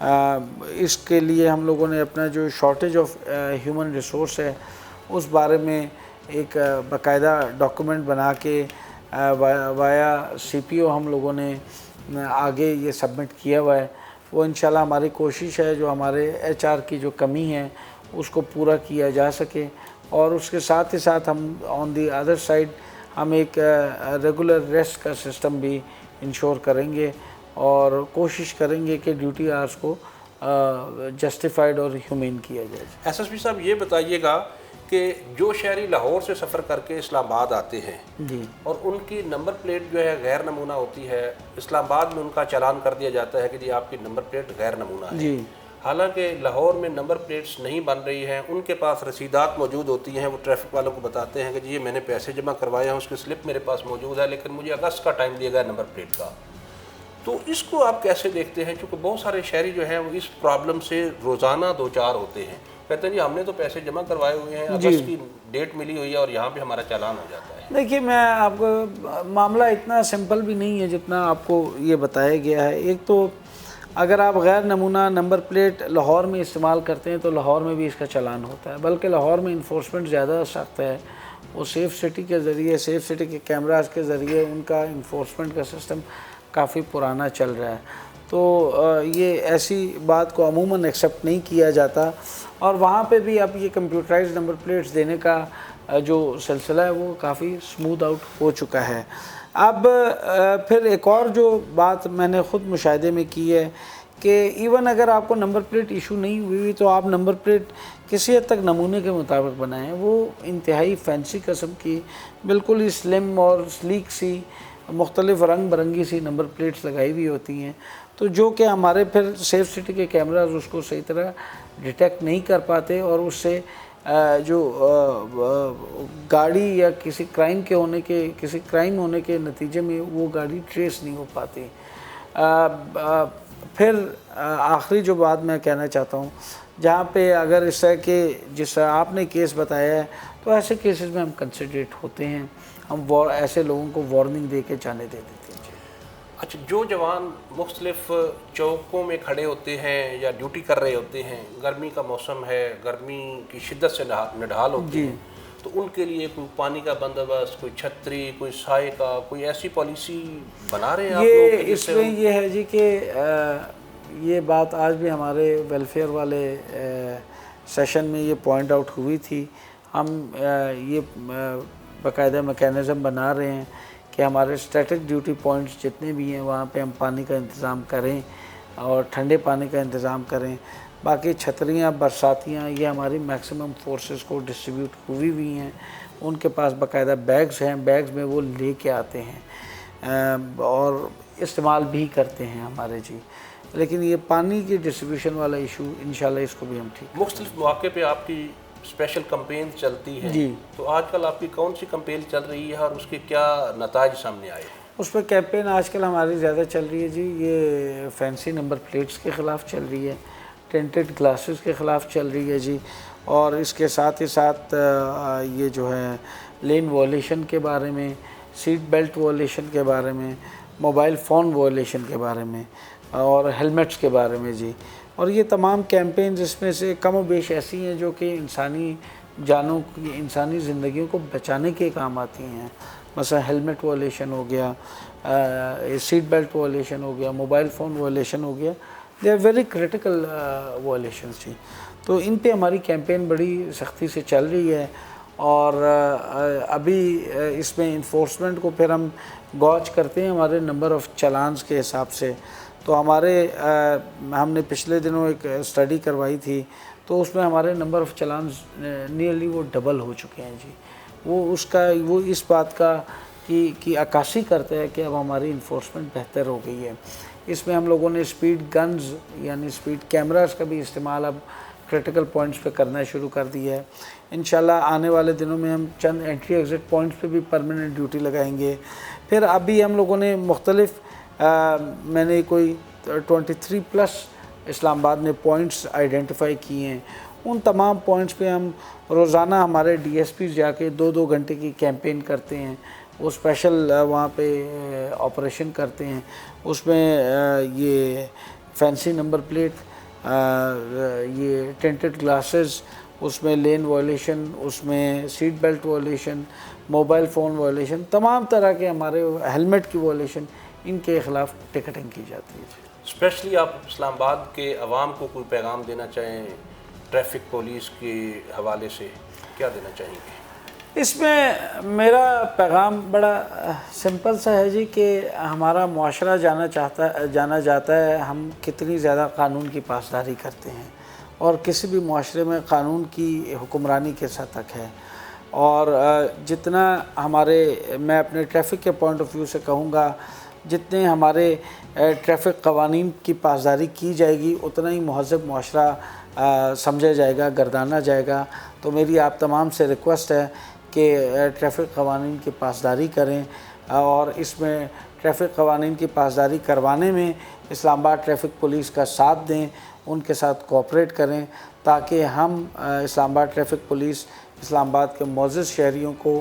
اس کے لیے ہم لوگوں نے اپنا جو شارٹیج آف ہیومن ریسورس ہے اس بارے میں ایک باقاعدہ ڈاکومنٹ بنا کے وایا سی پی او ہم لوگوں نے آگے یہ سبمٹ کیا ہوا ہے. وہ انشاءاللہ ہماری کوشش ہے جو ہمارے ایچ آر کی جو کمی ہے اس کو پورا کیا جا سکے. اور اس کے ساتھ ہی ساتھ ہم آن دی ادر سائڈ ہم ایک ریگولر ریسٹ کا سسٹم بھی انشور کریں گے اور کوشش کریں گے کہ ڈیوٹی آرز کو جسٹیفائڈ اور ہیومین کیا جائے. ایس ایس پی صاحب یہ بتائیے گا کہ جو شہری لاہور سے سفر کر کے اسلام آباد آتے ہیں جی اور ان کی نمبر پلیٹ جو ہے غیر نمونہ ہوتی ہے، اسلام آباد میں ان کا چالان کر دیا جاتا ہے کہ جی آپ کی نمبر پلیٹ غیر نمونہ ہے. جی حالانکہ لاہور میں نمبر پلیٹس نہیں بن رہی ہیں، ان کے پاس رسیدات موجود ہوتی ہیں، وہ ٹریفک والوں کو بتاتے ہیں کہ جی یہ میں نے پیسے جمع کروائے ہیں، اس کی سلپ میرے پاس موجود ہے، لیکن مجھے اگست کا ٹائم دیا گیا نمبر پلیٹ کا. تو اس کو آپ کیسے دیکھتے ہیں؟ کیونکہ بہت سارے شہری جو ہیں وہ اس پرابلم سے روزانہ دوچار ہوتے ہیں، کہتے ہیں جی ہم نے تو پیسے جمع کروائے ہوئے ہیں، اگست کی ڈیٹ ملی ہوئی ہے اور یہاں پہ ہمارا چالان ہو جاتا ہے. دیکھیے میں آپ کو معاملہ اتنا سمپل بھی نہیں ہے جتنا آپ کو یہ بتایا گیا ہے. ایک تو اگر آپ غیر نمونہ نمبر پلیٹ لاہور میں استعمال کرتے ہیں تو لاہور میں بھی اس کا چالان ہوتا ہے، بلکہ لاہور میں انفورسمنٹ زیادہ سخت ہے. وہ سیف سٹی کے ذریعے، سیف سٹی کے کیمراز کے ذریعے ان کا انفورسمنٹ کا سسٹم کافی پرانا چل رہا ہے. تو یہ ایسی بات کو عموماً ایکسیپٹ نہیں کیا جاتا. اور وہاں پہ بھی اب یہ کمپیوٹرائز نمبر پلیٹس دینے کا جو سلسلہ ہے وہ کافی سموتھ آؤٹ ہو چکا ہے. اب پھر ایک اور جو بات میں نے خود مشاہدے میں کی ہے کہ ایون اگر آپ کو نمبر پلیٹ ایشو نہیں ہوئی تو آپ نمبر پلیٹ کسی حد تک نمونے کے مطابق بنائیں. وہ انتہائی فینسی قسم کی بالکل ہی سلم اور سلیک سی مختلف رنگ برنگی سی نمبر پلیٹس لگائی ہوئی ہوتی ہیں، تو جو کہ ہمارے پھر سیف سٹی کے کیمراز اس کو صحیح طرح ڈیٹیکٹ نہیں کر پاتے اور اس سے جو گاڑی یا کسی کرائم ہونے کے نتیجے میں وہ گاڑی ٹریس نہیں ہو پاتی. پھر آخری جو بات میں کہنا چاہتا ہوں، جہاں پہ اگر اس طرح کے جس طرح آپ نے کیس بتایا ہے تو ایسے کیسز میں ہم کنسیڈریٹ ہوتے ہیں، ہم ایسے لوگوں کو وارننگ دے کے جانے دے دیتے ہیں. اچھا، جو جوان مختلف چوکوں میں کھڑے ہوتے ہیں یا ڈیوٹی کر رہے ہوتے ہیں، گرمی کا موسم ہے، گرمی کی شدت سے نڈھال ہوتے ہیں، تو ان کے لیے کوئی پانی کا بندوبست، کوئی چھتری، کوئی سائے کا، کوئی ایسی پالیسی بنا رہے ہیں آپ لوگ؟ یہ اس میں یہ ہے جی کہ یہ بات آج بھی ہمارے ویلفیئر والے سیشن میں یہ پوائنٹ آؤٹ ہوئی تھی. ہم یہ باقاعدہ میکینزم بنا رہے ہیں کہ ہمارے اسٹیٹک ڈیوٹی پوائنٹس جتنے بھی ہیں وہاں پہ ہم پانی کا انتظام کریں اور ٹھنڈے پانی کا انتظام کریں. باقی چھتریاں، برساتیاں یہ ہماری میکسیمم فورسز کو ڈسٹریبیوٹ ہوئی ہیں، ان کے پاس باقاعدہ بیگز ہیں، بیگز میں وہ لے کے آتے ہیں اور استعمال بھی کرتے ہیں ہمارے جی. لیکن یہ پانی کی ڈسٹریبیوشن والا ایشو انشاءاللہ اس کو بھی ہم ٹھیک. مختلف مواقع پہ آپ کی اسپیشل کمپین چلتی ہے جی، تو آج کل آپ کی کون سی کمپین چل رہی ہے اور اس کے کیا نتائج سامنے آئے؟ اس پہ کیمپین آج کل ہماری زیادہ چل رہی ہے جی. یہ فینسی نمبر پلیٹس کے خلاف چل رہی ہے، ٹینٹڈ گلاسز کے خلاف چل رہی ہے جی، اور اس کے ساتھ ہی ساتھ یہ جو ہے لین وائلیشن کے بارے میں، سیٹ بیلٹ وائلیشن کے بارے میں، موبائل فون وائلیشن کے بارے میں اور ہیلمٹس کے بارے میں جی. اور یہ تمام کیمپینز اس میں سے کم و بیش ایسی ہیں جو کہ انسانی جانوں کی، انسانی زندگیوں کو بچانے کے کام آتی ہیں. مثلا ہیلمٹ وائلیشن ہو گیا، سیٹ بیلٹ وائلیشن ہو گیا، موبائل فون وائلیشن ہو گیا. They are very critical violations جی. تو ان پہ ہماری کیمپین بڑی سختی سے چل رہی ہے اور ابھی اس میں انفورسمنٹ کو پھر ہم گوچ کرتے ہیں ہمارے نمبر آف چالانز کے حساب سے. تو ہم نے پچھلے دنوں ایک اسٹڈی کروائی تھی تو اس میں ہمارے نمبر آف چالانز نیئرلی وہ ڈبل ہو چکے ہیں جی. وہ اس بات کی عکاسی کرتا ہے کہ اب ہماری انفورسمنٹ بہتر ہو گئی ہے. اس میں ہم لوگوں نے اسپیڈ گنز یعنی اسپیڈ کیمراز کا بھی استعمال اب کریٹیکل پوائنٹس پہ کرنا شروع کر دیا ہے. انشاءاللہ آنے والے دنوں میں ہم چند انٹری ایگزٹ پوائنٹس پہ بھی پرماننٹ ڈیوٹی لگائیں گے. پھر ابھی ہم لوگوں نے مختلف میں نے کوئی 23+ اسلام آباد میں پوائنٹس آئیڈینٹیفائی کیے ہیں. ان تمام پوائنٹس پہ ہم روزانہ ہمارے ڈی ایس پیز جا کے 2 گھنٹے کی کیمپین کرتے ہیں. وہ اسپیشل وہاں پہ آپریشن کرتے ہیں. اس میں یہ فینسی نمبر پلیٹ یہ ٹینٹڈ گلاسز، اس میں لین وائلیشن، اس میں seat belt violation, mobile phone violation, تمام طرح کے ہمارے ہیلمٹ کی وائلیشن، ان کے خلاف ٹکٹنگ کی جاتی ہے۔ اسپیشلی آپ اسلام آباد کے عوام کو کوئی پیغام دینا چاہیں ٹریفک پولیس کے حوالے سے، کیا دینا چاہیں گے؟ اس میں میرا پیغام بڑا سمپل سا ہے جی، کہ ہمارا معاشرہ جانا جاتا ہے ہم کتنی زیادہ قانون کی پاسداری کرتے ہیں، اور کسی بھی معاشرے میں قانون کی حکمرانی کس حد تک ہے، اور جتنا میں اپنے ٹریفک کے پوائنٹ آف ویو سے کہوں گا، جتنے ہمارے ٹریفک قوانین کی پاسداری کی جائے گی اتنا ہی مہذب معاشرہ سمجھا جائے گا، گردانا جائے گا۔ تو میری آپ تمام سے ریکویسٹ ہے کہ ٹریفک قوانین کی پاسداری کریں، اور اس میں ٹریفک قوانین کی پاسداری کروانے میں اسلام آباد ٹریفک پولیس کا ساتھ دیں، ان کے ساتھ کوآپریٹ کریں، تاکہ ہم اسلام آباد ٹریفک پولیس اسلام آباد کے معزز شہریوں کو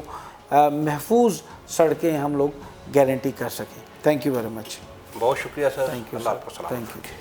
محفوظ سڑکیں ہم لوگ گارنٹی کر سکیں۔ Thank you very much. بہت شکریہ سر، تھینک یو اللہ آپ کو سلامت تھینک یو۔ رکھے۔